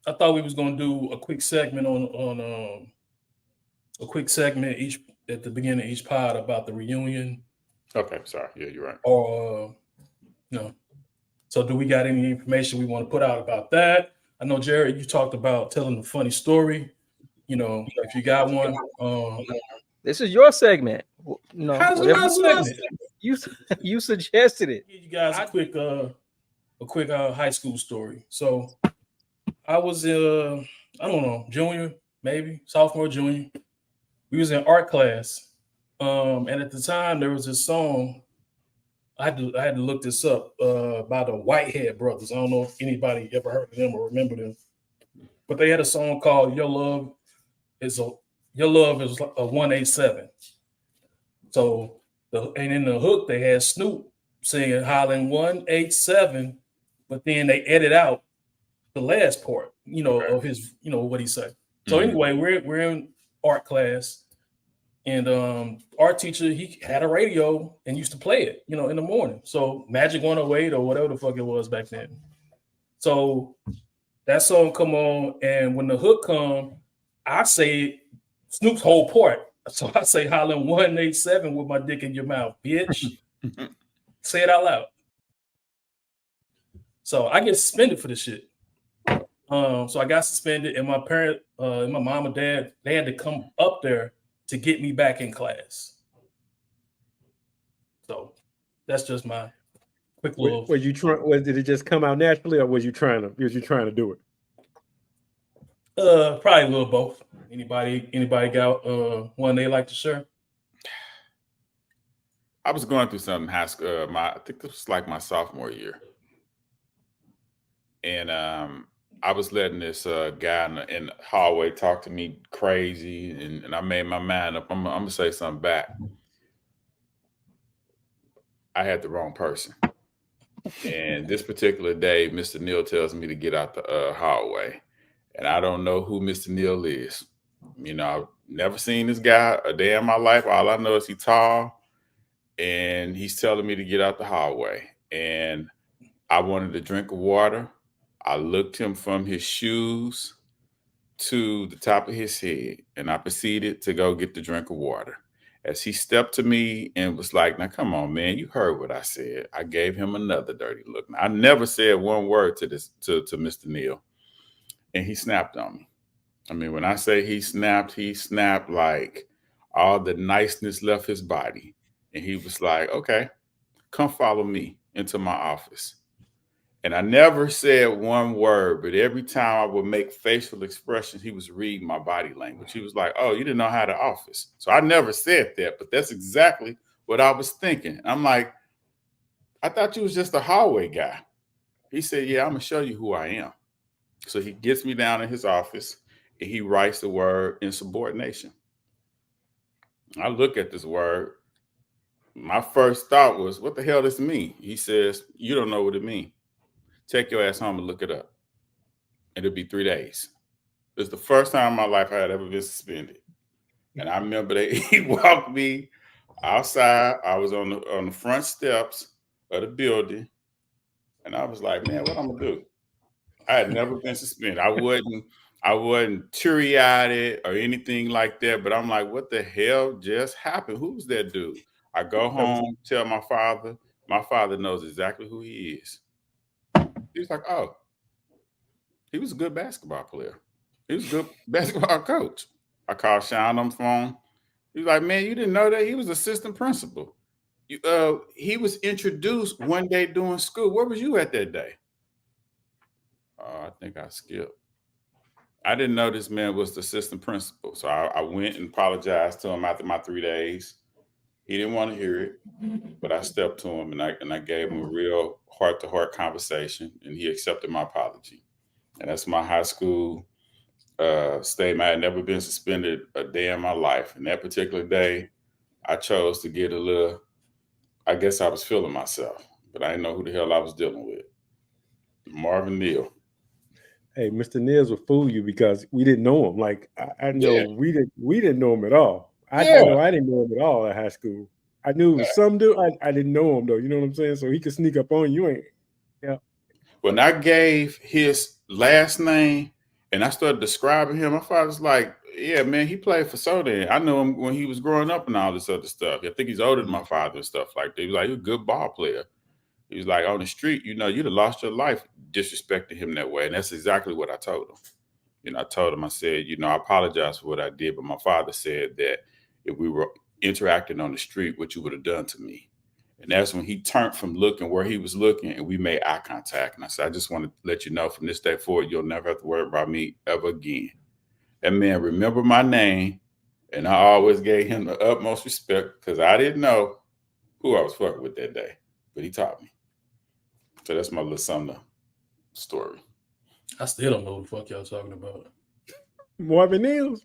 I thought we was gonna do a quick segment on a quick segment each at the beginning of each pod about the reunion. Okay, sorry. Yeah, you're right. Or no. So do we got any information we want to put out about that? I know Jared, you talked about telling a funny story. If you got one, this is your segment. how's it my segment? You suggested it. Give you guys a quick high school story. So I was I don't know, junior, maybe sophomore, junior. We was in art class, and at the time there was this song. I had to look this up by the Whitehead brothers. I don't know if anybody ever heard of them or remember them, but they had a song called "Your Love is a 187." So and in the hook they had Snoop singing "Hollin' 187," but then they edit out the last part, of his, what he said. So anyway, we're in art class, and our teacher, he had a radio and used to play it, in the morning. So Magic 108 or whatever the fuck it was back then. So that song come on, and when the hook come, I say Snoop's whole part. So I say "Hollin' 187 with my dick in your mouth, bitch." Say it out loud. So I get suspended for this shit. So I got suspended, and my parent, my mom and dad, they had to come up there to get me back in class. So that's just my quick little. Was you trying? Did it just come out naturally, or was you trying to do it? Probably a little both. Anybody got one they like to share? I was going through something in high school. I think this was like my sophomore year, and I was letting this guy in the hallway talk to me crazy, and I made my mind up. I'm gonna say something back. I had the wrong person, and this particular day, Mr. Neal tells me to get out the hallway, and I don't know who Mr. Neal is. I've never seen this guy a day in my life. All I know is he's tall, and he's telling me to get out the hallway, and I wanted a drink of water. I looked him from his shoes to the top of his head, and I proceeded to go get the drink of water. As he stepped to me and was like, "Now, come on, man, you heard what I said." I gave him another dirty look. Now, I never said one word to Mr. Neal, and he snapped on me. I mean, when I say he snapped like all the niceness left his body. And he was like, "Okay, come follow me into my office." And I never said one word, but every time I would make facial expressions, he was reading my body language. He was like, "Oh, you didn't know how to office." So I never said that, but that's exactly what I was thinking. I'm like, "I thought you was just a hallway guy." He said, "Yeah, I'm going to show you who I am." So he gets me down in his office, and he writes the word insubordination. I look at this word. My first thought was, what the hell does it mean? He says, "You don't know what it means. Take your ass home and look it up. It'll be 3 days." It's the first time in my life I had ever been suspended. And I remember that he walked me outside. I was on the front steps of the building. And I was like, man, what I'm gonna do? I had never been suspended. I wasn't teary-eyed or anything like that, but I'm like, what the hell just happened? Who's that dude? I go home, tell my father. My father knows exactly who he is. He was like, "Oh, he was a good basketball player. He was a good basketball coach." I called Sean on the phone. He was like, "Man, you didn't know that? He was assistant principal. He was introduced one day during school. Where was you at that day?" I think I skipped. I didn't know this man was the assistant principal. So I went and apologized to him after my 3 days. He didn't want to hear it, but I stepped to him and I gave him a real heart-to-heart conversation, and he accepted my apology. And that's my high school statement. I had never been suspended a day in my life. And that particular day, I chose to get a little, I guess I was feeling myself, but I didn't know who the hell I was dealing with. Marvin Neal. Hey, Mr. Neals will fool you because we didn't know him. Like I know we didn't know him at all. I know I didn't know him at all at high school. I knew it was some dude. I didn't know him though. You know what I'm saying? So he could sneak up on you. When I gave his last name And I started describing him. My father's like, yeah, man, he played for Soda. I knew him when he was growing up and all this other stuff. I think he's older than my father and stuff like that. He was like, he's a good ball player. He was like, on the street, you'd have lost your life disrespecting him that way. And that's exactly what I told him. I told him, I said, I apologize for what I did. But my father said that if we were interacting on the street, what you would have done to me. And that's when he turned from looking where he was looking and we made eye contact. And I said, I just want to let you know from this day forward, you'll never have to worry about me ever again. That man remembered my name. And I always gave him the utmost respect because I didn't know who I was fucking with that day. But he taught me. So that's my little Sumner story. I still don't know what the fuck y'all talking about. Marvin Neals.